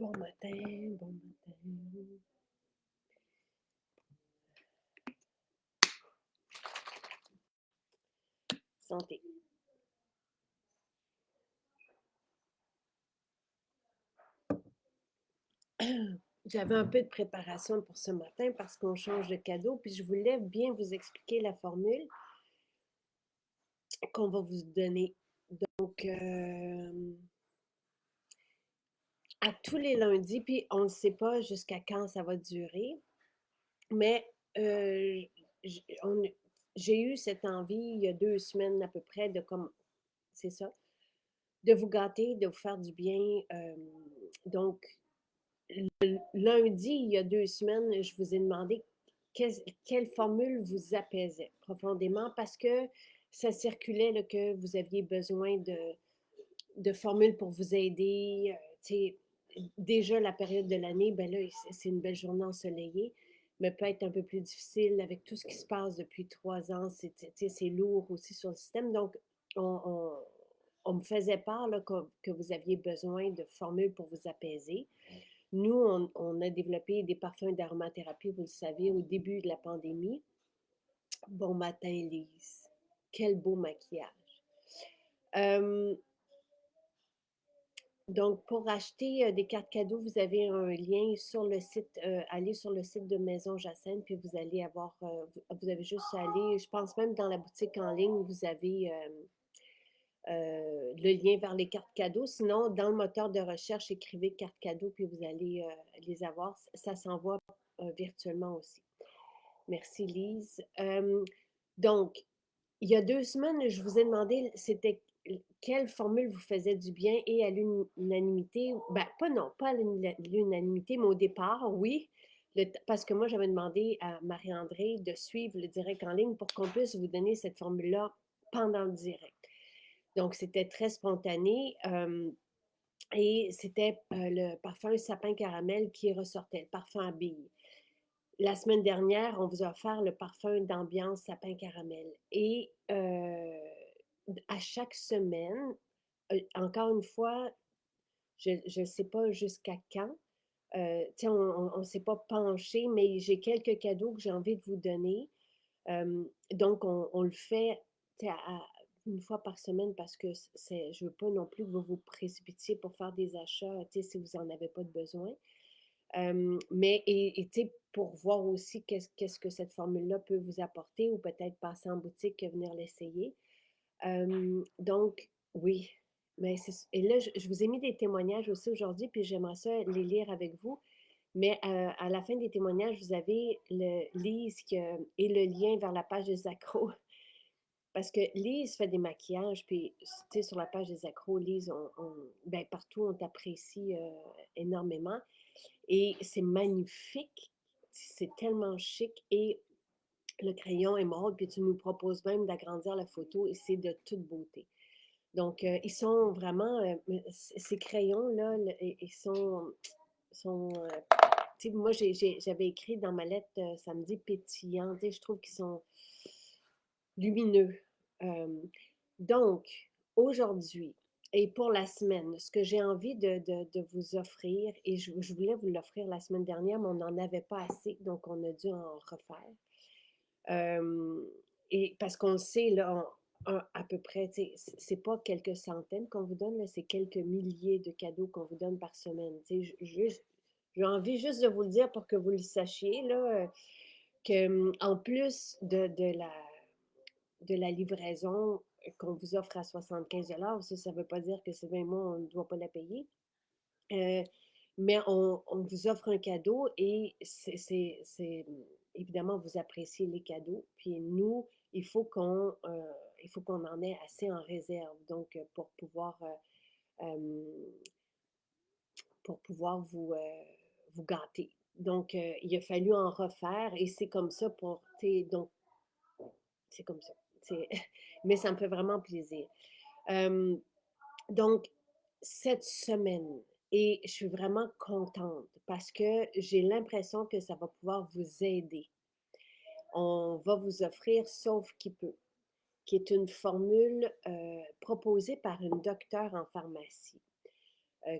Bon matin, bon matin. Santé. J'avais un peu de préparation pour ce matin parce qu'on change de cadeau, puis je voulais bien vous expliquer la formule qu'on va vous donner. Donc, à tous les lundis, puis on ne sait pas jusqu'à quand ça va durer, mais j- on- j'ai eu cette envie il y a 2 semaines à peu près de comme, c'est ça, de vous gâter, de vous faire du bien. Donc, lundi, il y a 2 semaines, je vous ai demandé quelle formule vous apaisait profondément parce que ça circulait là, que vous aviez besoin de formules pour vous aider. Déjà, la période de l'année, ben là, c'est une belle journée ensoleillée, mais peut être un peu plus difficile avec tout ce qui se passe depuis 3 ans. C'est lourd aussi sur le système. Donc, on, on, on me faisait part là, que vous aviez besoin de formules pour vous apaiser. Nous, on a développé des parfums d'aromathérapie, vous le savez, au début de la pandémie. Bon matin, Lise. Quel beau maquillage. Euh, donc, pour acheter des cartes cadeaux, vous avez un lien sur le site. Allez sur le site de Maison Jacinthe, puis vous allez avoir, vous avez juste à aller, je pense même dans la boutique en ligne, vous avez le lien vers les cartes cadeaux. Sinon, dans le moteur de recherche, écrivez cartes cadeaux, puis vous allez les avoir. Ça s'envoie virtuellement aussi. Merci, Lise. Donc, il y a 2 semaines, je vous ai demandé c'était quelle formule vous faisait du bien et à l'unanimité. Ben, pas à l'unanimité, mais au départ, oui. Parce que moi, j'avais demandé à Marie-André de suivre le direct en ligne pour qu'on puisse vous donner cette formule-là pendant le direct. Donc, c'était très spontané. Et c'était le parfum sapin caramel qui ressortait, le parfum à billes. La semaine dernière, on vous a offert le parfum d'ambiance sapin caramel. Et à chaque semaine, encore une fois, je ne sais pas jusqu'à quand. On ne s'est pas penché, mais j'ai quelques cadeaux que j'ai envie de vous donner. Donc, on le fait une fois par semaine parce que je ne veux pas non plus que vous vous précipitiez pour faire des achats si vous n'en avez pas de besoin. Mais, tu sais, pour voir aussi qu'est-ce que cette formule-là peut vous apporter ou peut-être passer en boutique et venir l'essayer. Donc, oui. Mais et là, je vous ai mis des témoignages aussi aujourd'hui, puis j'aimerais ça les lire avec vous. Mais à la fin des témoignages, vous avez Lise et le lien vers la page des accros. Parce que Lise fait des maquillages, puis tu sais, sur la page des accros, Lise, ben, partout, on t'apprécie énormément. Et c'est magnifique. C'est tellement chic. Et le crayon émeraude, puis tu nous proposes même d'agrandir la photo et c'est de toute beauté. Donc, ils sont vraiment, ces crayons-là, ils sont tu sais, moi, j'avais écrit dans ma lettre samedi pétillant, tu sais, je trouve qu'ils sont lumineux. Euh, donc, aujourd'hui et pour la semaine, ce que j'ai envie de vous offrir, et je voulais vous l'offrir la semaine dernière, mais on n'en avait pas assez, donc on a dû en refaire. Et parce qu'on sait, là, à peu près, c'est pas quelques centaines qu'on vous donne, c'est quelques milliers de cadeaux qu'on vous donne par semaine. J'ai envie juste de vous le dire pour que vous le sachiez, là, que en plus de la livraison qu'on vous offre à 75 ça ne veut pas dire que ces 20 mois, on ne doit pas la payer. Euh, mais on vous offre un cadeau et évidemment, vous appréciez les cadeaux. Puis nous, il faut qu'on en ait assez en réserve, donc euh, pour pouvoir vous gâter. Donc, il a fallu en refaire et c'est comme ça donc, c'est comme ça. Mais ça me fait vraiment plaisir. Euh, donc, cette semaine, et je suis vraiment contente parce que j'ai l'impression que ça va pouvoir vous aider. On va vous offrir Sauve qui peut, qui est une formule proposée par une docteure en pharmacie.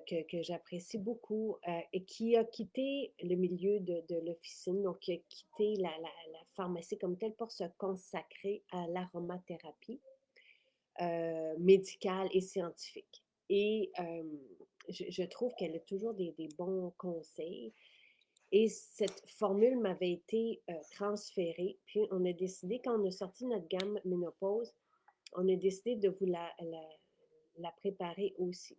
que j'apprécie beaucoup et qui a quitté le milieu de l'officine, donc qui a quitté la pharmacie comme telle pour se consacrer à l'aromathérapie médicale et scientifique. Et je trouve qu'elle a toujours des bons conseils. Et cette formule m'avait été transférée. Puis on a décidé, quand on a sorti notre gamme ménopause, on a décidé de vous la préparer aussi.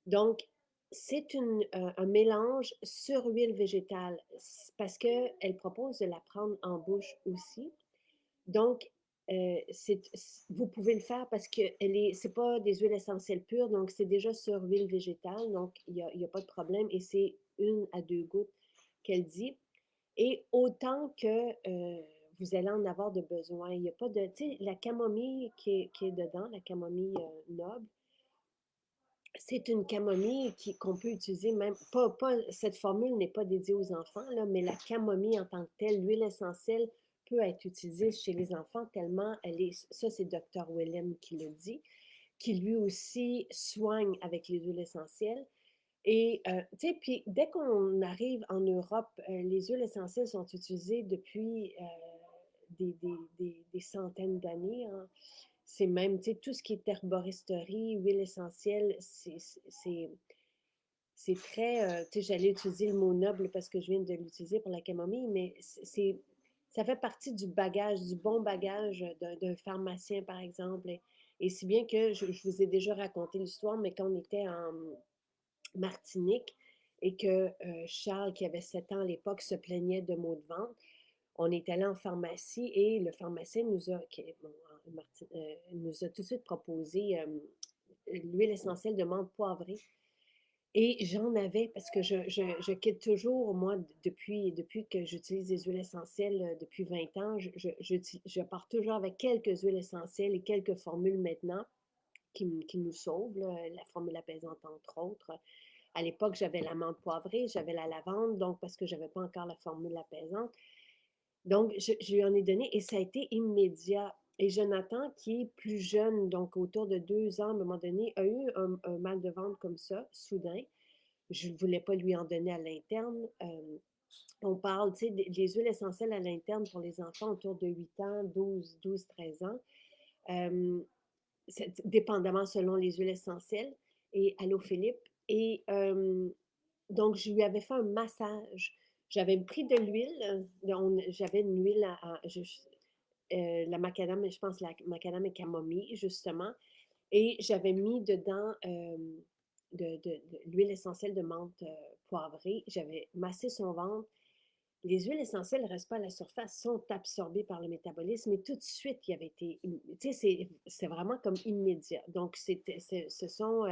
Donc, c'est un mélange sur huile végétale parce qu'elle propose de la prendre en bouche aussi. Donc, vous pouvez le faire parce que c'est pas des huiles essentielles pures, donc c'est déjà sur huile végétale, donc il y a pas de problème et c'est 1 à 2 gouttes qu'elle dit. Et autant que vous allez en avoir de besoin, il n'y a pas de, tu sais, la camomille qui est dedans, la camomille noble, c'est une camomille qu'on peut utiliser même, cette formule n'est pas dédiée aux enfants, là, mais la camomille en tant que telle, l'huile essentielle peut être utilisée chez les enfants tellement ça c'est Dr. Willem qui le dit, qui lui aussi soigne avec les huiles essentielles. Et, tu sais, puis dès qu'on arrive en Europe, les huiles essentielles sont utilisées depuis des centaines d'années, hein. C'est même, tu sais, tout ce qui est herboristerie, huile essentielle, c'est très, tu sais, j'allais utiliser le mot noble parce que je viens de l'utiliser pour la camomille, mais ça fait partie du bagage, du bon bagage d'un pharmacien, par exemple. Et si bien que je vous ai déjà raconté l'histoire, mais quand on était en Martinique et que Charles, qui avait 7 ans à l'époque, se plaignait de maux de ventre, on est allé en pharmacie et le pharmacien nous a tout de suite proposé l'huile essentielle de menthe poivrée. Et j'en avais parce que je quitte toujours, moi, depuis que j'utilise des huiles essentielles depuis 20 ans, je pars toujours avec quelques huiles essentielles et quelques formules maintenant qui nous sauvent, là, la formule apaisante entre autres. À l'époque, j'avais la menthe poivrée, j'avais la lavande, donc parce que je n'avais pas encore la formule apaisante. Donc, je lui en ai donné et ça a été immédiat. Et Jonathan, qui est plus jeune, donc autour de 2 ans, à un moment donné, a eu un mal de ventre comme ça, soudain. Je ne voulais pas lui en donner à l'interne. On parle, tu sais, des huiles essentielles à l'interne pour les enfants autour de 8 ans, 13 ans, euh, dépendamment selon les huiles essentielles. Et allô, Philippe. Et donc, je lui avais fait un massage. J'avais pris de l'huile. J'avais une huile la macadam, je pense la macadam et camomille, justement. Et j'avais mis dedans de l'huile essentielle de menthe poivrée. J'avais massé son ventre. Les huiles essentielles ne restent pas à la surface, sont absorbées par le métabolisme et tout de suite, il y avait été, tu sais, c'est vraiment comme immédiat. Donc, ce sont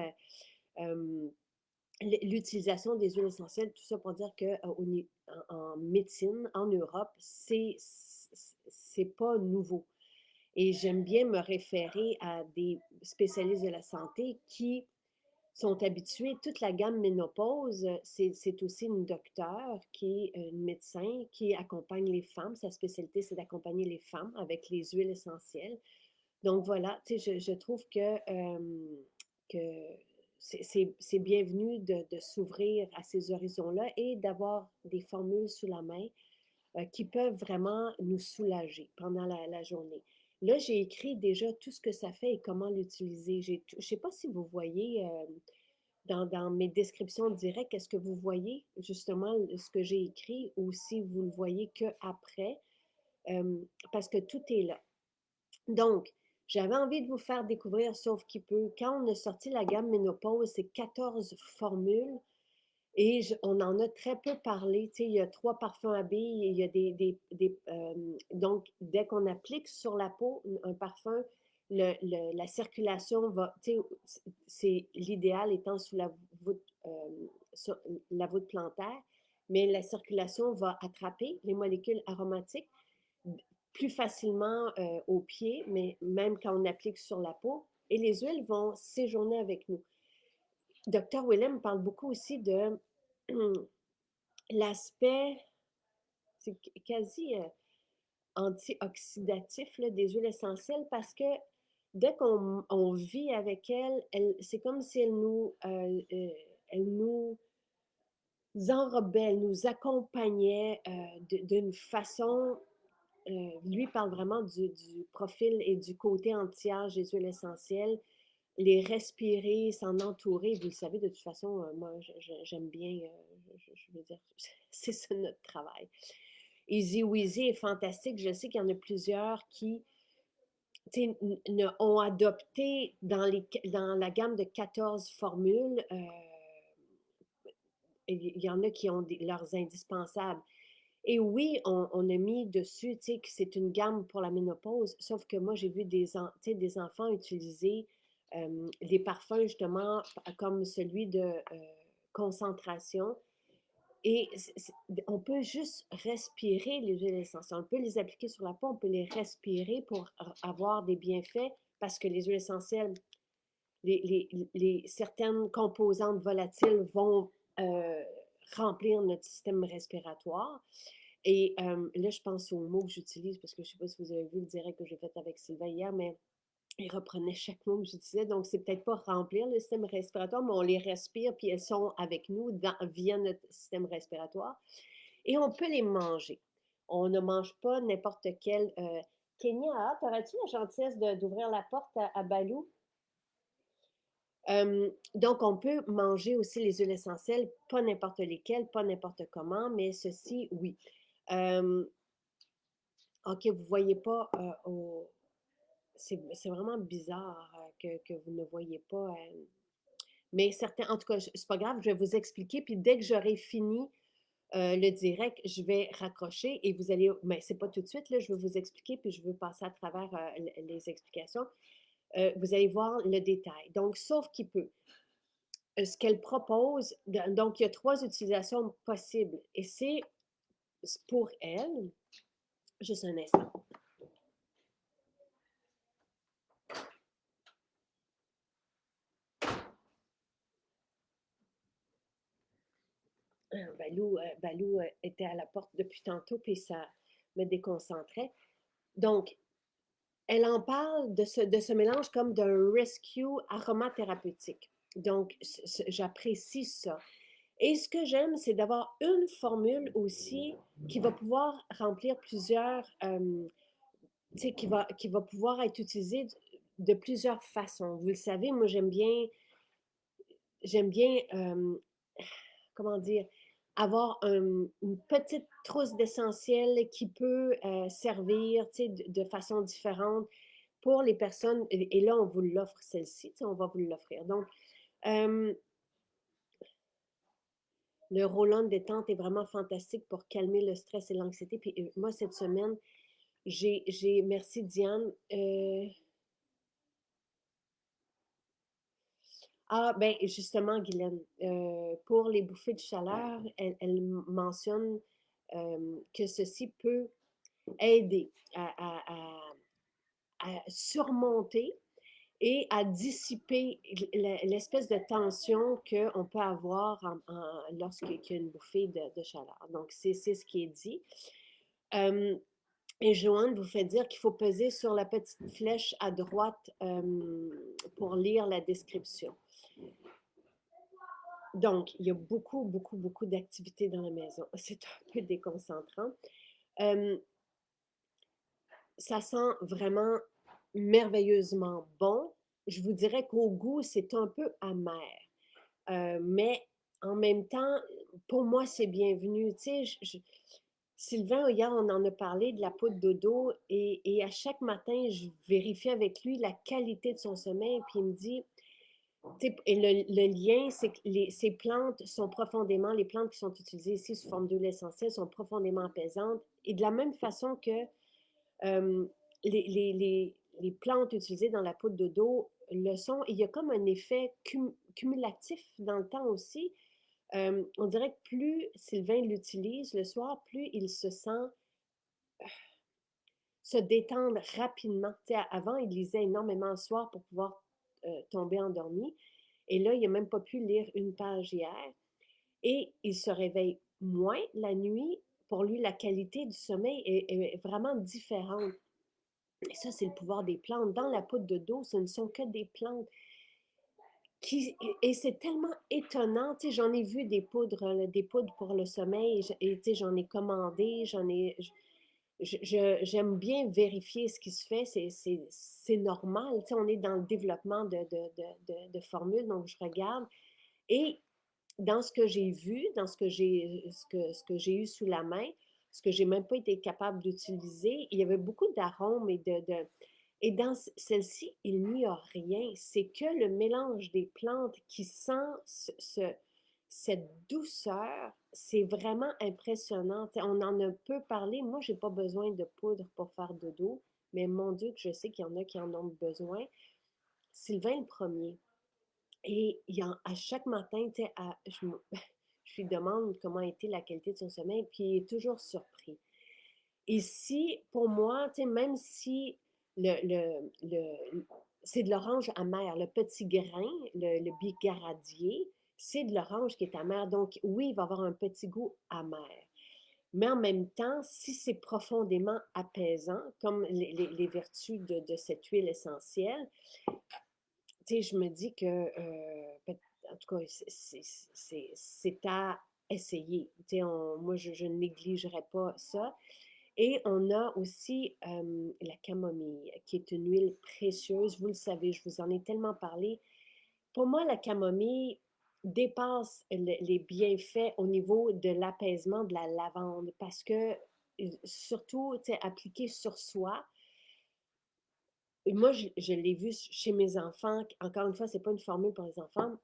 l'utilisation des huiles essentielles, tout ça pour dire que en médecine, en Europe, c'est pas nouveau. Et j'aime bien me référer à des spécialistes de la santé qui sont habitués, toute la gamme ménopause, c'est aussi une docteure qui est une médecin qui accompagne les femmes. Sa spécialité, c'est d'accompagner les femmes avec les huiles essentielles. Donc voilà, tu sais, je trouve que c'est bienvenu de s'ouvrir à ces horizons-là et d'avoir des formules sous la main qui peuvent vraiment nous soulager pendant la journée. Là, j'ai écrit déjà tout ce que ça fait et comment l'utiliser. Je ne sais pas si vous voyez dans mes descriptions directes, est-ce que vous voyez justement ce que j'ai écrit ou si vous le voyez qu'après, parce que tout est là. Donc, j'avais envie de vous faire découvrir, sauf qu'il peut, quand on a sorti la gamme ménopause, c'est 14 formules et on en a très peu parlé. Tu sais, il y a 3 parfums à billes, il y a donc, dès qu'on applique sur la peau un parfum, la circulation va, tu sais, c'est l'idéal étant sur la voûte plantaire, mais la circulation va attraper les molécules aromatiques plus facilement aux pieds, mais même quand on applique sur la peau, et les huiles vont séjourner avec nous. Dr. Willem parle beaucoup aussi de l'aspect, c'est quasi antioxydatif là, des huiles essentielles parce que dès qu'on vit avec elles, c'est comme si elles nous elle nous enrobait, elle nous accompagnait d'une façon. Lui parle vraiment du profil et du côté anti-âge des huiles essentielles, les respirer, s'en entourer. Vous le savez, de toute façon, moi, j'aime bien, je veux dire, c'est ça notre travail. Easy Weezy est fantastique. Je sais qu'il y en a plusieurs qui ont adopté dans la gamme de 14 formules. Il y en a qui ont leurs indispensables. Et oui, on a mis dessus, tu sais, que c'est une gamme pour la ménopause, sauf que moi, j'ai vu des enfants utiliser des parfums, justement, comme celui de concentration. Et on peut juste respirer les huiles essentielles. On peut les appliquer sur la peau, on peut les respirer pour avoir des bienfaits, parce que les huiles essentielles, certaines composantes volatiles vont euh, remplir notre système respiratoire. Et là, je pense aux mots que j'utilise, parce que je ne sais pas si vous avez vu le direct que j'ai fait avec Sylvain hier, mais il reprenait chaque mot que j'utilisais. Donc, c'est peut-être pas remplir le système respiratoire, mais on les respire, puis elles sont avec nous via notre système respiratoire. Et on peut les manger. On ne mange pas n'importe quel. Kenya, aurais-tu la gentillesse d'ouvrir la porte à Balou? Donc, on peut manger aussi les huiles essentielles, pas n'importe lesquelles, pas n'importe comment, mais ceci, oui. OK, vous ne voyez pas c'est vraiment bizarre que vous ne voyez pas. Mais certains, en tout cas, c'est pas grave, je vais vous expliquer. Puis dès que j'aurai fini le direct, je vais raccrocher et vous allez. Mais c'est pas tout de suite, là, je vais vous expliquer, puis je veux passer à travers les explications. Vous allez voir le détail. Donc, sauf qu'il peut. Ce qu'elle propose, donc il y a 3 utilisations possibles. Et c'est pour elle, juste un instant. Balou était à la porte depuis tantôt, puis ça me déconcentrait. Donc, elle en parle de ce mélange comme d'un rescue aromathérapeutique. Donc, j'apprécie ça. Et ce que j'aime, c'est d'avoir une formule aussi qui va pouvoir remplir plusieurs, tu sais, qui va pouvoir être utilisée de plusieurs façons. Vous le savez, moi, j'aime bien, comment dire, avoir une petite trousse d'essentiel qui peut servir, tu sais, de façon différente pour les personnes. Et là, on vous l'offre, celle-ci, tu sais, on va vous l'offrir. Donc, euh, le roll-on détente est vraiment fantastique pour calmer le stress et l'anxiété. Puis moi, cette semaine, merci Diane. Ben justement, Guylaine, pour les bouffées de chaleur, elle mentionne que ceci peut aider à surmonter et à dissiper l'espèce de tension qu'on peut avoir lorsqu'il y a une bouffée de chaleur. Donc, c'est ce qui est dit. Et Joanne vous fait dire qu'il faut peser sur la petite flèche à droite pour lire la description. Donc, il y a beaucoup, beaucoup, beaucoup d'activités dans la maison. C'est un peu déconcentrant. Ça sent vraiment merveilleusement bon. Je vous dirais qu'au goût, c'est un peu amer. Mais en même temps, pour moi, c'est bienvenu. Tu sais, Sylvain, hier, on en a parlé de la poudre dodo et à chaque matin, je vérifie avec lui la qualité de son sommeil. Puis il me dit, et le lien, c'est que ces plantes sont profondément, les plantes qui sont utilisées ici sous forme d'huile essentielle sont profondément apaisantes. Et de la même façon que euh, les plantes utilisées dans la poudre de dos le sont, il y a comme un effet cumulatif dans le temps aussi. On dirait que plus Sylvain l'utilise le soir, plus il se détendre rapidement. Avant, il lisait énormément le soir pour pouvoir tomber endormi. Et là, il n'a même pas pu lire une page hier. Et il se réveille moins la nuit. Pour lui, la qualité du sommeil est vraiment différente. Et ça, c'est le pouvoir des plantes. Dans la poudre de dos, ce ne sont que des plantes. Et c'est tellement étonnant, tu sais, j'en ai vu des poudres pour le sommeil, et tu sais, j'en ai commandé, j'aime bien vérifier ce qui se fait, c'est normal, tu sais, on est dans le développement de formules, donc je regarde. Et dans ce que j'ai vu, dans ce que j'ai eu sous la main, ce que j'ai même pas été capable d'utiliser, il y avait beaucoup d'arômes et dans celle-ci, il n'y a rien. C'est que le mélange des plantes qui sent cette douceur, c'est vraiment impressionnant. On en a peu parlé. Moi, j'ai pas besoin de poudre pour faire dodo, mais mon Dieu, que je sais qu'il y en a qui en ont besoin. Sylvain le premier. Et à chaque matin, tu sais, je lui demande comment a été la qualité de son sommeil, puis il est toujours surpris. Et si, pour moi, tu sais, même si c'est de l'orange amer, le petit grain, le bigaradier, c'est de l'orange qui est amer. Donc, oui, il va avoir un petit goût amer. Mais en même temps, si c'est profondément apaisant, comme les vertus de cette huile essentielle, tu sais, je me dis que, en tout cas, c'est à essayer. Tu sais, moi, je ne négligerai pas ça. Et on a aussi la camomille, qui est une huile précieuse. Vous le savez, je vous en ai tellement parlé. Pour moi, la camomille dépasse les bienfaits au niveau de l'apaisement de la lavande parce que, surtout, tu sais, appliquée sur soi, moi, je l'ai vu chez mes enfants. Encore une fois, c'est pas une formule pour les enfants,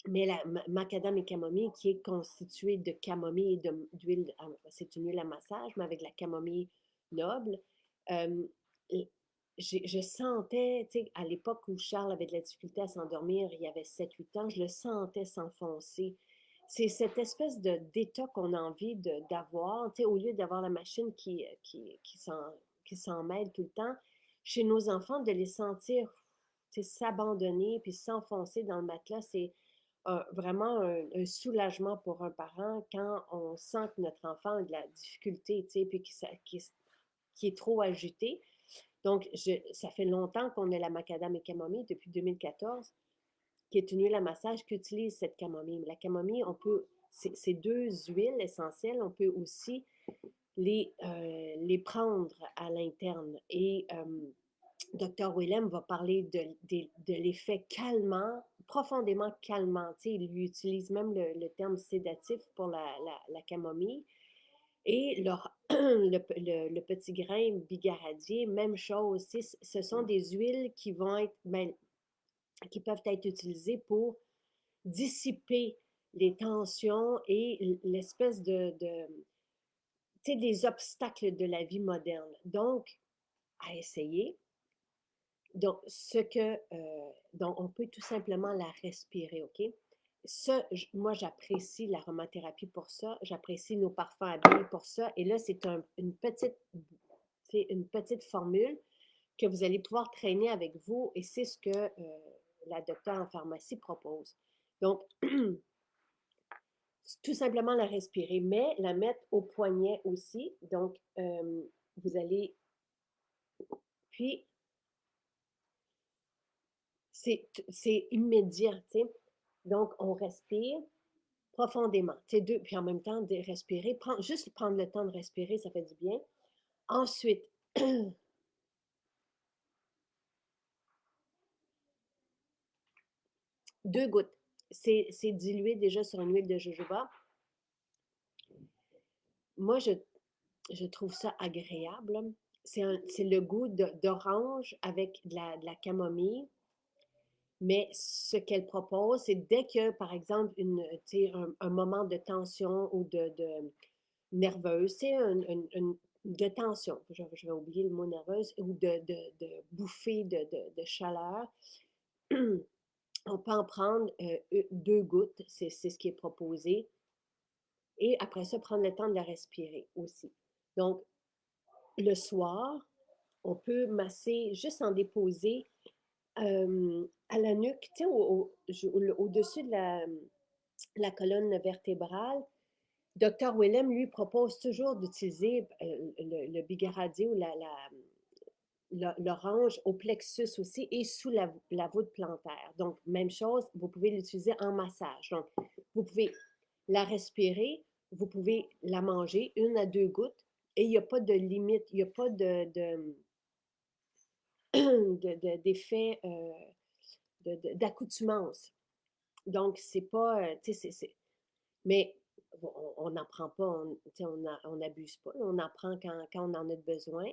mais la macadam et camomille qui est constituée de camomille et d'huile, c'est une huile à massage, mais avec la camomille noble. Euh, et je sentais, tu sais, à l'époque où Charles avait de la difficulté à s'endormir, il y avait 7 8 ans, je le sentais s'enfoncer. C'est cette espèce d'état qu'on a envie d'avoir, tu sais, au lieu d'avoir la machine qui s'en mêle tout le temps, chez nos enfants, de les sentir, tu sais, s'abandonner puis s'enfoncer dans le matelas, c'est vraiment un soulagement pour un parent quand on sent que notre enfant a de la difficulté, tu sais, puis qui est trop agité. Donc, ça fait longtemps qu'on a la macadam et camomille, depuis 2014, qui est une huile à massage qui utilise cette camomille. La camomille, ces deux huiles essentielles, on peut aussi les prendre à l'interne. Et Dr. Willem va parler de l'effet calmant, profondément calmant. Tu sais, il utilise même le terme sédatif pour la camomille. Et le petit grain bigaradier, même chose. Ce sont des huiles qui vont être, qui peuvent être utilisées pour dissiper les tensions et l'espèce tu sais, des obstacles de la vie moderne. Donc, à essayer. Donc, on peut tout simplement la respirer, OK? Ça, moi, j'apprécie l'aromathérapie pour ça. J'apprécie nos parfums à billes pour ça. Et là, c'est une petite formule que vous allez pouvoir traîner avec vous. Et c'est ce que la docteure en pharmacie propose. Donc, tout simplement la respirer, mais la mettre au poignet aussi. Donc, vous allez, puis c'est immédiat, tu sais. Donc, on respire profondément, tu sais, puis en même temps, de respirer, juste prendre le temps de respirer, ça fait du bien. Ensuite, 2 gouttes. C'est dilué déjà sur une huile de jojoba. Moi, je trouve ça agréable. C'est le goût d'orange avec de la camomille. Mais ce qu'elle propose, c'est dès que, par exemple, un moment de tension ou de nerveuse, c'est de tension, je vais oublier le mot nerveuse, ou de bouffée de chaleur, on peut en prendre 2 gouttes, c'est ce qui est proposé, et après ça, prendre le temps de la respirer aussi. Donc, le soir, on peut masser, juste en déposer à la nuque, tu sais, au-dessus de la colonne vertébrale. Dr. Willem, lui, propose toujours d'utiliser le bigaradier ou l'orange au plexus aussi et sous la voûte plantaire. Donc, même chose, vous pouvez l'utiliser en massage. Donc, vous pouvez la respirer, vous pouvez la manger, 1 à 2 gouttes, et il n'y a pas de limite, il n'y a pas d'effet d'accoutumance. Donc, c'est pas, tu sais, mais bon, on n'en prend pas, on n'abuse pas, on en prend quand on en a besoin.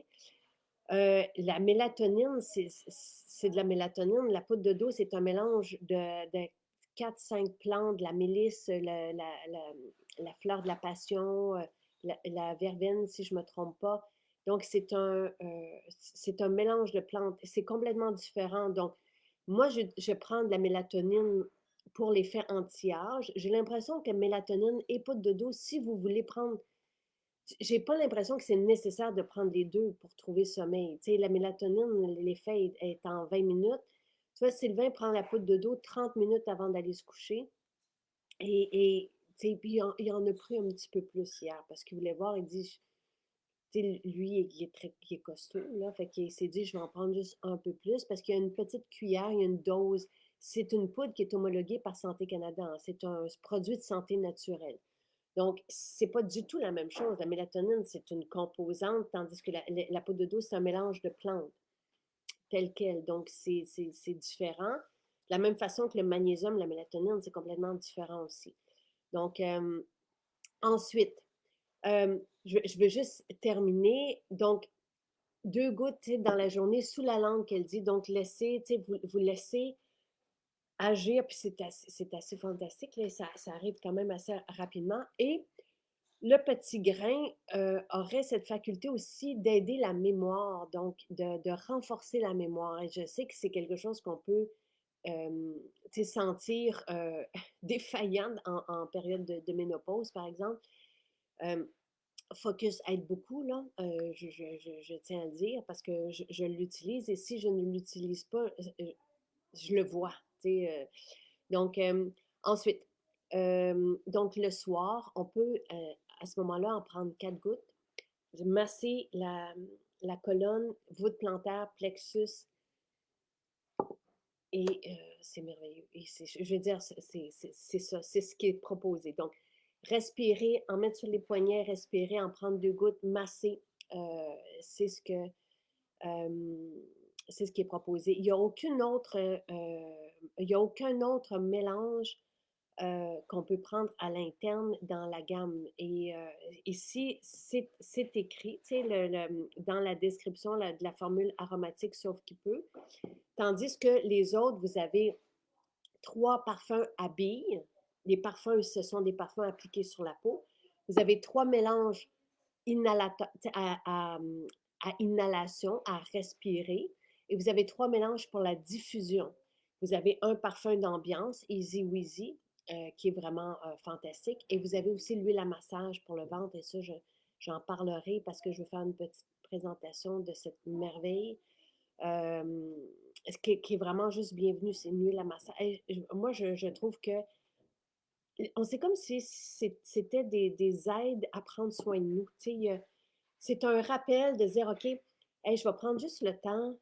La mélatonine, c'est de la mélatonine. La poudre de dos, c'est un mélange de 4-5 plantes, de la mélisse, la fleur de la passion, la verveine, si je ne me trompe pas. Donc, c'est un mélange de plantes. C'est complètement différent. Donc, moi, je prends de la mélatonine pour l'effet anti-âge. J'ai l'impression que mélatonine et poudre de dos, si vous voulez prendre j'ai pas l'impression que c'est nécessaire de prendre les 2 pour trouver le sommeil. Tu sais, la mélatonine, l'effet est en 20 minutes. Tu vois, Sylvain prend la poudre de dos 30 minutes avant d'aller se coucher tu sais, puis il en a pris un petit peu plus hier parce qu'il voulait voir, il dit, tu sais, lui, il est costaud, là, fait qu'il s'est dit: «Je vais en prendre juste un peu plus» parce qu'il y a une petite cuillère, il y a une dose. C'est une poudre qui est homologuée par Santé Canada, hein. C'est un produit de santé naturelle. Donc, c'est pas du tout la même chose. La mélatonine, c'est une composante, tandis que la poudre de dos, c'est un mélange de plantes, tel quel. Donc, c'est différent. De la même façon que le magnésium, la mélatonine, c'est complètement différent aussi. Donc, ensuite, je veux juste terminer. Donc, 2 gouttes, tu sais, dans la journée, sous la langue qu'elle dit. Donc, laissez, tu sais, vous laissez agir, puis c'est assez fantastique, là, ça arrive quand même assez rapidement. Et le petit grain aurait cette faculté aussi d'aider la mémoire, donc de renforcer la mémoire. Et je sais que c'est quelque chose qu'on peut sentir défaillant en période de ménopause, par exemple. Euh, Focus aide beaucoup, là, je tiens à le dire, parce que je l'utilise et si je ne l'utilise pas, je le vois. Donc, ensuite, donc le soir, on peut à ce moment-là en prendre 4 gouttes, masser la colonne, voûte plantaire, plexus, et c'est merveilleux. Et je veux dire, c'est ça, c'est ce qui est proposé. Donc, respirer, en mettre sur les poignets, respirer, en prendre 2 gouttes, masser, c'est ce que c'est ce qui est proposé. Il y a aucun autre mélange qu'on peut prendre à l'interne dans la gamme. Et ici, c'est écrit, tu sais, dans la description de la formule aromatique, sauf qui peut. Tandis que les autres, vous avez 3 parfums à billes. Les parfums, ce sont des parfums appliqués sur la peau. Vous avez 3 mélanges à inhalation, à respirer. Et vous avez 3 mélanges pour la diffusion. Vous avez un parfum d'ambiance, Easy Weezy, qui est vraiment fantastique. Et vous avez aussi l'huile à massage pour le ventre. Et ça, j'en parlerai parce que je vais faire une petite présentation de cette merveille. Qui est vraiment juste bienvenue, c'est une huile à massage. Moi, je trouve que c'est comme si c'était des aides à prendre soin de nous. Tu sais, c'est un rappel de dire, OK, hey, je vais prendre juste le temps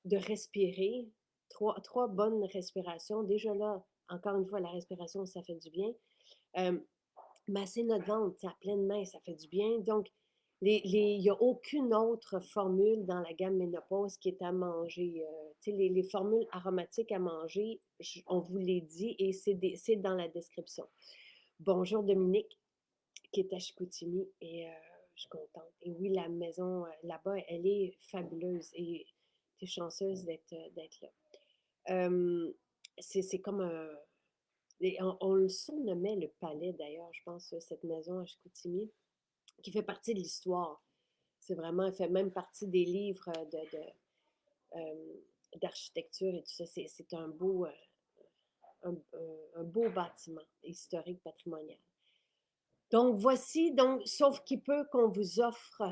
de respirer. Trois bonnes respirations. Déjà là, encore une fois, la respiration, ça fait du bien. Masser notre ventre à pleine main, ça fait du bien. Donc, il n'y a aucune autre formule dans la gamme ménopause qui est à manger. Les formules aromatiques à manger, on vous les dit et c'est dans la description. Bonjour Dominique, qui est à Chicoutimi, et je suis contente. Et oui, la maison là-bas, elle est fabuleuse et tu es chanceuse d'être là. C'est comme un, on le surnommait le palais d'ailleurs, je pense, cette maison à Chicoutimi, qui fait partie de l'histoire. C'est vraiment, elle fait même partie des livres d'architecture et tout ça. C'est un beau bâtiment historique patrimonial. Donc voici, donc, sauf qui peut qu'on vous offre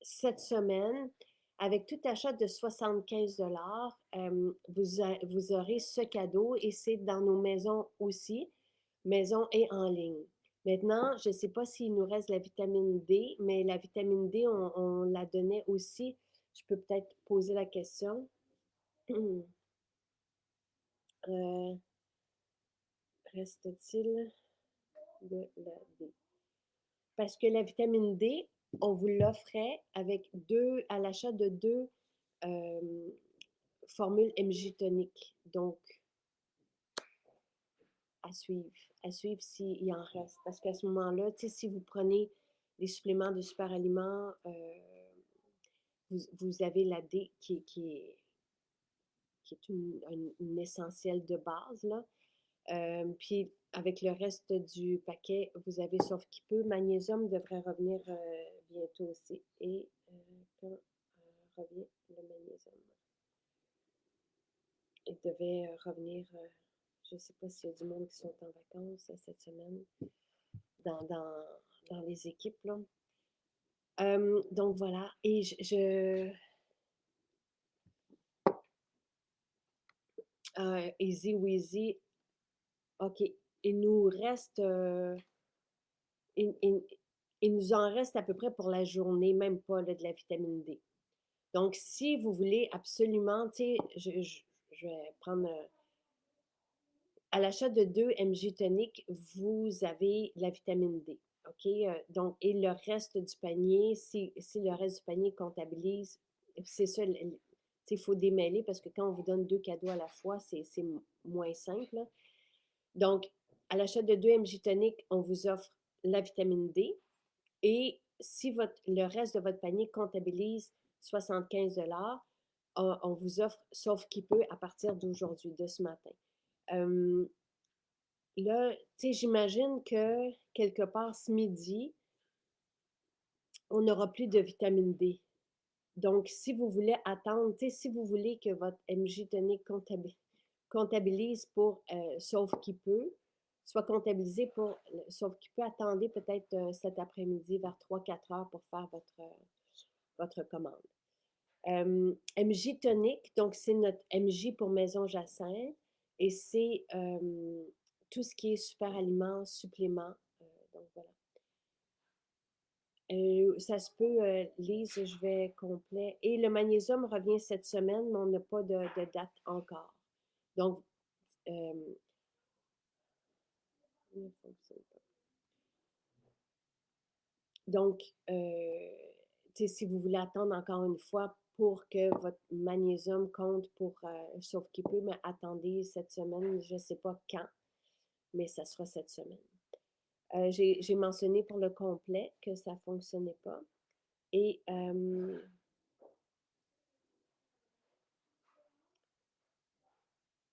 cette semaine, avec tout achat de 75 vous aurez ce cadeau et c'est dans nos maisons aussi, maison et en ligne. Maintenant, je ne sais pas s'il nous reste la vitamine D, mais la vitamine D, on la donnait aussi Je peux peut-être poser la question. Euh, Reste-t-il de la D? Parce que la vitamine D, on vous l'offrait avec à l'achat de deux euh, formules MJ toniques. Donc, à suivre s'il y en reste. Parce qu'à ce moment-là, si vous prenez les suppléments de super aliments, vous avez la D qui est une essentielle de base, là. Puis avec le reste du paquet, vous avez sauf qui peut. Magnésium devrait revenir bientôt aussi. Et quand revient le magnésium? Il devait revenir, je ne sais pas s'il y a du monde qui sont en vacances cette semaine dans, dans, dans les équipes, là. Donc voilà. Et Easy Weezy, OK. Il nous reste, il, il- il nous en reste à peu près pour la journée, même pas là, de la vitamine D. Donc, si vous voulez absolument, tu sais, je vais prendre à l'achat de 2 MJ toniques, vous avez la vitamine D. OK? Donc, et le reste du panier, si le reste du panier comptabilise, c'est ça, il faut démêler parce que quand on vous donne deux cadeaux à la fois, c'est moins simple, là. Donc, à l'achat de 2 MJ toniques, on vous offre la vitamine D. Et si le reste de votre panier comptabilise 75 on vous offre, sauf qui peut, à partir d'aujourd'hui, de ce matin. Là, tu sais, j'imagine que quelque part ce midi, on n'aura plus de vitamine D. Donc, si vous voulez attendre, tu sais, si vous voulez que votre MJ tonique comptabilise pour sauf qui peut, soit comptabilisé pour sauf qui peut, attendez peut-être cet après-midi vers 3-4 heures pour faire votre commande. MJ tonique, donc c'est notre MJ pour Maison Jacinthe et c'est tout ce qui est super aliments, suppléments. Donc voilà. Ça se peut, Lise, je vais complet. Et le magnésium revient cette semaine, mais on n'a pas de date encore. Donc, euh, donc si vous voulez attendre encore une fois pour que votre magnésium compte pour sauf qu'il peut, mais attendez cette semaine, je ne sais pas quand, mais ça sera cette semaine. J'ai mentionné pour le complet que ça ne fonctionnait pas. Et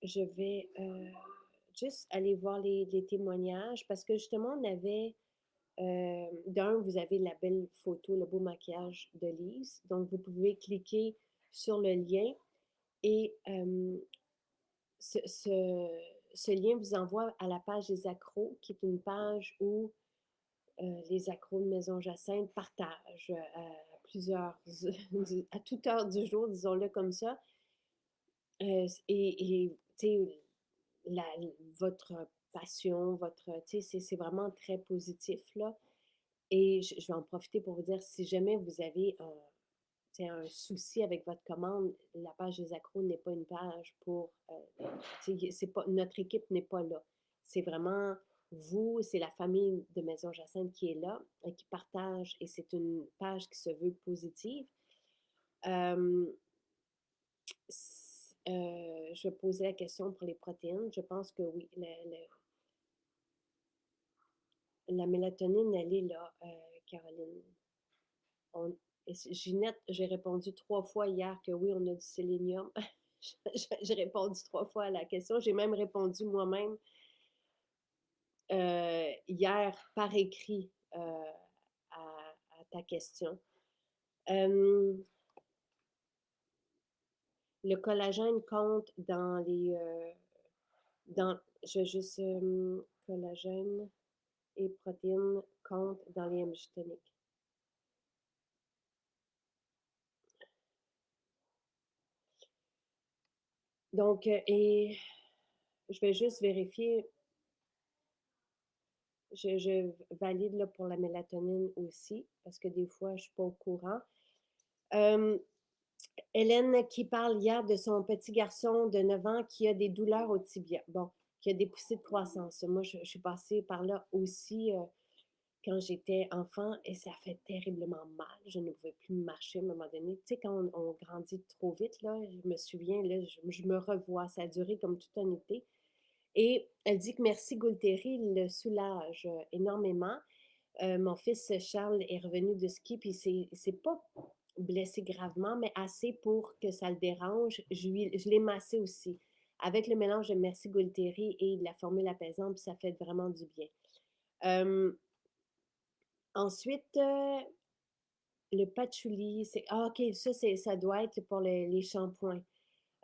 je vais juste aller voir les témoignages parce que justement, on avait, d'un, vous avez la belle photo, le beau maquillage de Lise. Donc, vous pouvez cliquer sur le lien et ce lien vous envoie à la page des accros, qui est une page où les accros de Maison Jacinthe partagent à toute heure du jour, disons-le comme ça. Et tu sais, votre passion, c'est vraiment très positif, là. Et je vais en profiter pour vous dire, si jamais vous avez un souci avec votre commande, la page des accros n'est pas une page pour, c'est pas, notre équipe n'est pas là. C'est vraiment vous, c'est la famille de Maison Jacinthe qui est là et qui partage, et c'est une page qui se veut positive. Euh, je vais poser la question pour les protéines. Je pense que oui, la mélatonine, elle est là, Caroline. Ginette, j'ai répondu 3 fois hier que oui, on a du sélénium. J'ai répondu 3 fois à la question. J'ai même répondu moi-même hier par écrit à ta question. Le collagène compte dans les... je vais juste... collagène et protéines comptent dans les MJ toniques. Donc, et je vais juste vérifier. Je valide là, pour la mélatonine aussi, parce que des fois, je ne suis pas au courant. Hélène qui parle hier de son petit garçon de 9 ans qui a des douleurs au tibia. Bon, qui a des poussées de croissance. Moi, je suis passée par là aussi quand j'étais enfant et ça fait terriblement mal. Je ne pouvais plus marcher à un moment donné. Tu sais, quand on grandit trop vite, là, je me souviens, là, je me revois. Ça a duré comme tout un été. Et elle dit que Merci Gualteri le soulage énormément. Mon fils Charles est revenu de ski, puis c'est pas blessé gravement, mais assez pour que ça le dérange. Je l'ai massé aussi. Avec le mélange de Merci Gualteri et de la formule apaisante, puis ça fait vraiment du bien. Euh, ensuite, le patchouli, c'est... Ah, ok, ça doit être pour les shampoings.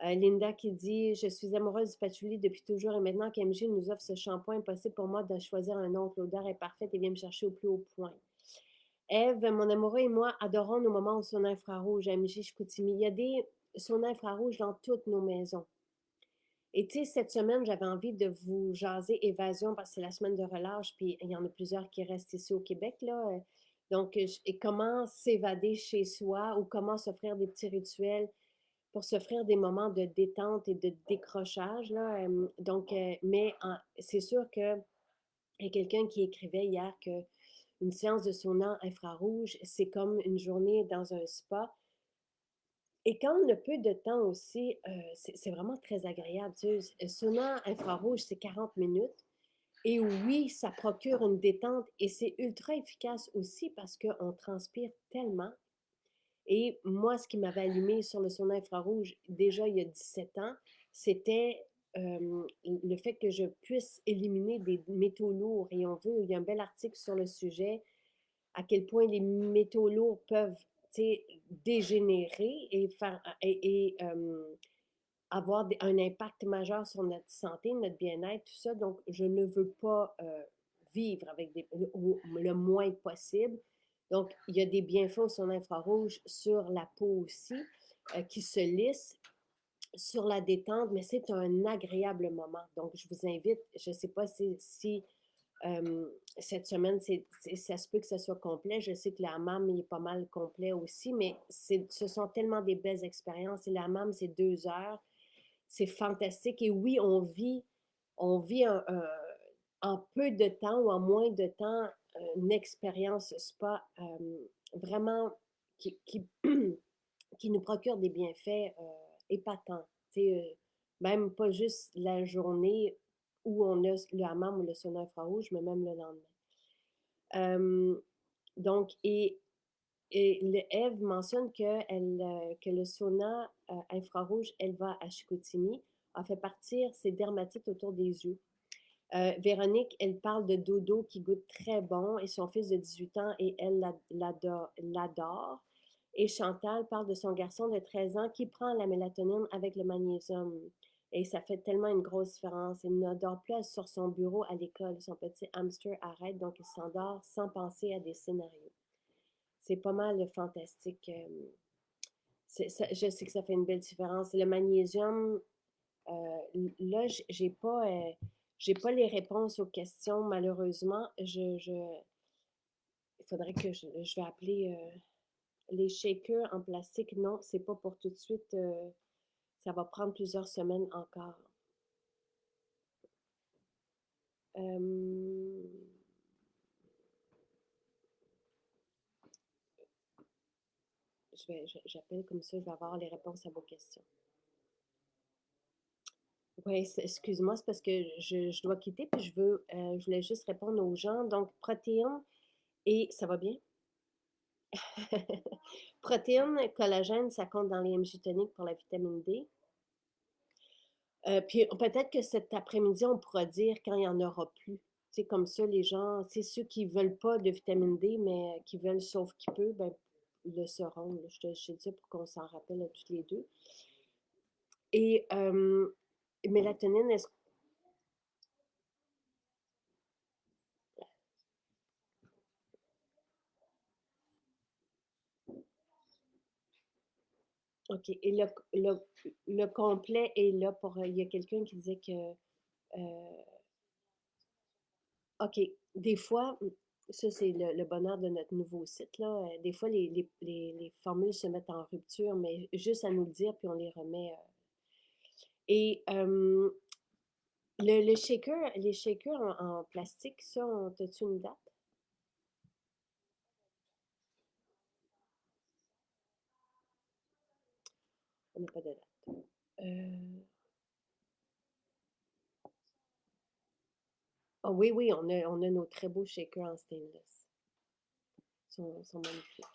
Linda qui dit: Je suis amoureuse du patchouli depuis toujours et maintenant qu'MG nous offre ce shampoing, impossible pour moi de choisir un autre. L'odeur est parfaite et vient me chercher au plus haut point. Eve, mon amoureux et moi adorons nos moments au sauna infrarouge à MJ Chicoutimi. Il y a des saunas infrarouges dans toutes nos maisons. Et tu sais, cette semaine, j'avais envie de vous jaser évasion parce que c'est la semaine de relâche, puis il y en a plusieurs qui restent ici au Québec, là. Donc, et comment s'évader chez soi ou comment s'offrir des petits rituels pour s'offrir des moments de détente et de décrochage, là. Donc, mais c'est sûr que il y a quelqu'un qui écrivait hier que une séance de sauna infrarouge, c'est comme une journée dans un spa. Et quand on a peu de temps aussi, c'est vraiment très agréable. Tu sais, sauna infrarouge, c'est 40 minutes. Et oui, ça procure une détente et c'est ultra efficace aussi parce qu'on transpire tellement. Et moi, ce qui m'avait allumé sur le sauna infrarouge, déjà il y a 17 ans, c'était le fait que je puisse éliminer des métaux lourds. Et on veut, il y a un bel article sur le sujet, à quel point les métaux lourds peuvent dégénérer et faire avoir un impact majeur sur notre santé, notre bien-être, tout ça. Donc, je ne veux pas vivre avec le moins possible. Donc, il y a des bienfaits sur l'infrarouge, sur la peau aussi, qui se lisse, sur la détente, mais c'est un agréable moment. Donc, je vous invite, je ne sais pas si cette semaine, ça se peut que ce soit complet. Je sais que la hammam est pas mal complet aussi, mais ce sont tellement des belles expériences. Et la hammam, c'est 2 heures. C'est fantastique. Et oui, on vit en peu de temps ou en moins de temps une expérience spa vraiment qui, qui nous procure des bienfaits épatants. Même pas juste la journée où on a le hammam ou le sauna infrarouge, mais même le lendemain. Euh, donc, Eve mentionne que le sauna infrarouge, elle va à Chicoutimi, a fait partir ses dermatites autour des yeux. Véronique, elle parle de dodo qui goûte très bon et son fils de 18 ans et elle l'adore. Et Chantal parle de son garçon de 13 ans qui prend la mélatonine avec le magnésium. Et ça fait tellement une grosse différence. Il n'adore plus sur son bureau à l'école. Son petit hamster arrête, donc il s'endort sans penser à des scénarios. C'est pas mal fantastique. Je sais que ça fait une belle différence. Le magnésium, là, j'ai pas les réponses aux questions, malheureusement. Il faudrait que je vais appeler les shakers en plastique. Non, c'est pas pour tout de suite. Ça va prendre plusieurs semaines encore. Euh, j'appelle comme ça, je vais avoir les réponses à vos questions. Oui, excuse-moi, c'est parce que je dois quitter, puis je voulais juste répondre aux gens. Donc, protéines, et ça va bien? Protéines, collagène, ça compte dans les MJ toniques pour la vitamine D. Puis peut-être que cet après-midi, on pourra dire quand il n'y en aura plus. C'est comme ça, les gens, c'est ceux qui ne veulent pas de vitamine D, mais qui veulent sauf qui peut, ben, le sauront. Là. Je te dis ça pour qu'on s'en rappelle à toutes les deux. Et mélatonine, OK. Et le complet est là pour. Il y a quelqu'un qui disait que. OK. Des fois, Ça, c'est le bonheur de notre nouveau site, là. Des fois, les formules se mettent en rupture, mais juste à nous le dire, puis on les remet. Et le shaker, les shakers en plastique, ça, as-tu une date? On n'a pas de date. Ah oui, oui, on a nos très beaux shakers en stainless. Sont magnifiques.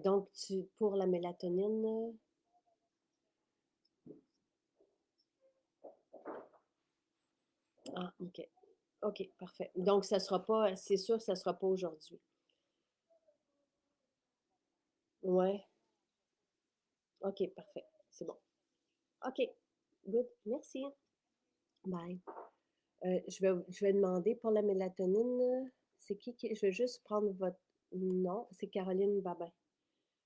Donc, pour la mélatonine, ah, OK. OK, parfait. Donc, ça sera pas, c'est sûr que ça sera pas aujourd'hui. Ouais. OK, parfait. C'est bon. OK. Good. Merci. Bye. Je vais demander pour la mélatonine, c'est je vais juste prendre votre nom. C'est Caroline Babin.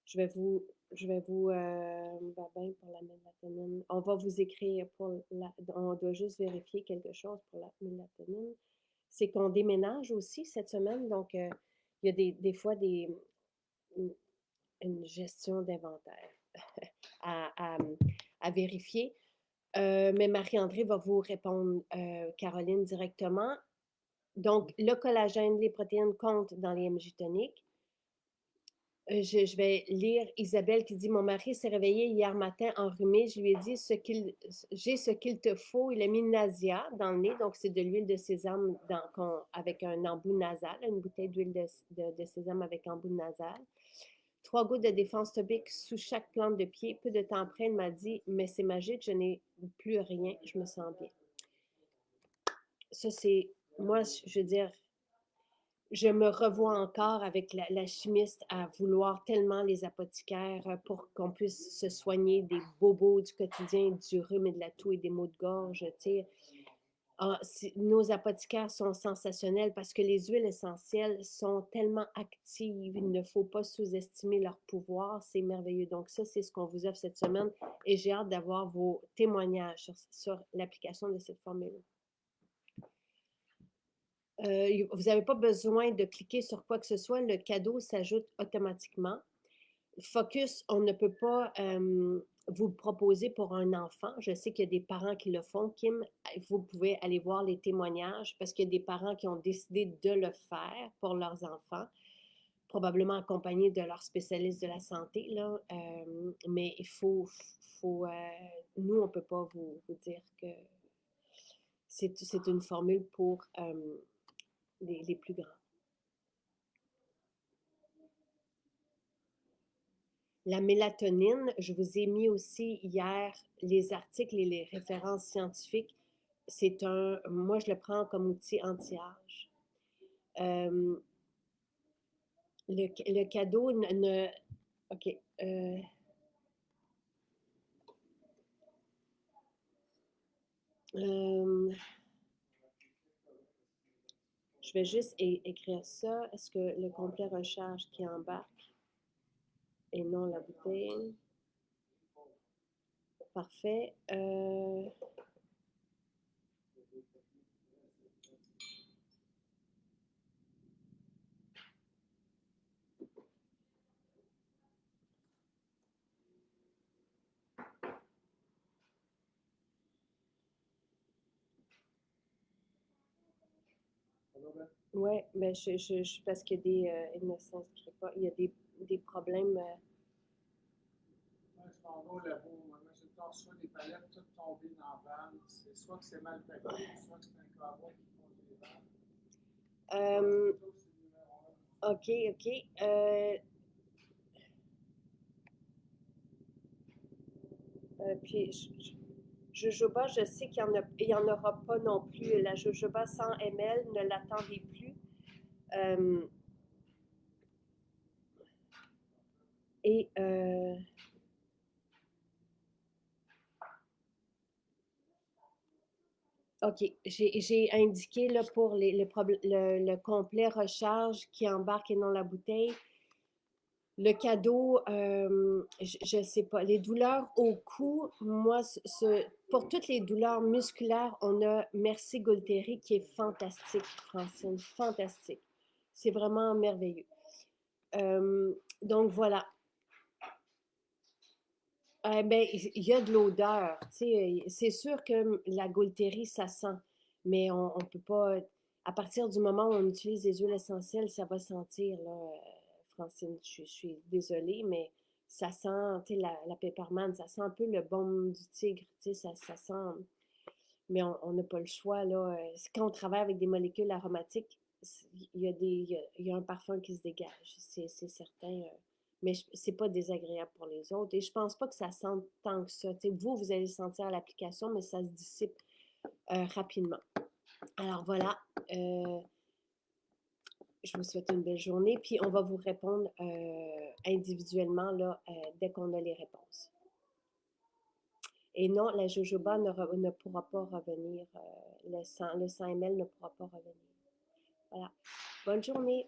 Je vais vous, je vais vous, Babin pour la mélatonine. On va vous écrire on doit juste vérifier quelque chose pour la mélatonine. C'est qu'on déménage aussi cette semaine, donc il y a des fois une gestion d'inventaire à, à, à vérifier. Mais Marie-André va vous répondre, Caroline, directement. Donc, le collagène, les protéines comptent dans les MJ toniques. Je vais lire Isabelle qui dit: Mon mari s'est réveillé hier matin enrhumé. Je lui ai dit j'ai ce qu'il te faut. Il a mis Nasia dans le nez, donc c'est de l'huile de sésame avec un embout nasal, une bouteille d'huile de sésame avec embout nasal. 3 gouttes de défense topique sous chaque plante de pied. Peu de temps après, il m'a dit: Mais c'est magique, je n'ai plus rien, je me sens bien. Ça, c'est, moi, je veux dire, je me revois encore avec la chimiste à vouloir tellement les apothicaires pour qu'on puisse se soigner des bobos du quotidien, du rhume et de la toux et des maux de gorge. Tu sais. Ah, nos apothicaires sont sensationnels parce que les huiles essentielles sont tellement actives, il ne faut pas sous-estimer leur pouvoir, c'est merveilleux. Donc ça, c'est ce qu'on vous offre cette semaine et j'ai hâte d'avoir vos témoignages sur l'application de cette formule. Vous n'avez pas besoin de cliquer sur quoi que ce soit, le cadeau s'ajoute automatiquement. Focus, on ne peut pas vous le proposer pour un enfant. Je sais qu'il y a des parents qui le font. Kim, vous pouvez aller voir les témoignages parce qu'il y a des parents qui ont décidé de le faire pour leurs enfants, probablement accompagnés de leur spécialiste de la santé. Là. Mais nous, on ne peut pas vous dire que c'est une formule pour les plus grands. La mélatonine, je vous ai mis aussi hier les articles et les références scientifiques. Moi je le prends comme outil anti-âge. Euh, le cadeau OK. Euh, je vais juste écrire ça. Est-ce que le complet recharge qui embarque et non la bouteille? Parfait. Oui, mais parce qu'il y a il ne s'inscrit pas. Il y a des problèmes. Moi, je m'en vais au labo. Moi, j'ai le reçois des palettes toutes tombées dans la vanne. C'est soit que c'est mal paqué, soit que c'est un cowboy qui conduit les vannes. Euh, OK, OK. Puis, jojoba, je sais qu'il y en aura pas non plus. La jojoba 100 ml, ne l'attendez plus. Euh, et OK, j'ai indiqué là, pour le complet recharge qui embarque et non la bouteille. Le cadeau, je sais pas. Les douleurs au cou, moi, pour toutes les douleurs musculaires, on a Merci Golteri qui est fantastique, Francine, fantastique. C'est vraiment merveilleux. Donc voilà. Ben, il y a de l'odeur. Tu sais, c'est sûr que la Golteri, ça sent, mais on peut pas. À partir du moment où on utilise des huiles essentielles, ça va sentir, là, Francine. Je suis désolée, mais ça sent, tu sais, la peppermint, ça sent un peu le baume du tigre. Tu sais, ça sent. Mais on n'a pas le choix, là. Quand on travaille avec des molécules aromatiques, il y a un parfum qui se dégage, c'est certain. Mais c'est pas désagréable pour les autres. Et je pense pas que ça sente tant que ça. Tu sais, vous allez le sentir à l'application, mais ça se dissipe rapidement. Alors voilà, je vous souhaite une belle journée, puis on va vous répondre individuellement là, dès qu'on a les réponses. Et non, la jojoba ne pourra pas revenir, le 100 ml ne pourra pas revenir. Voilà. Bonne journée.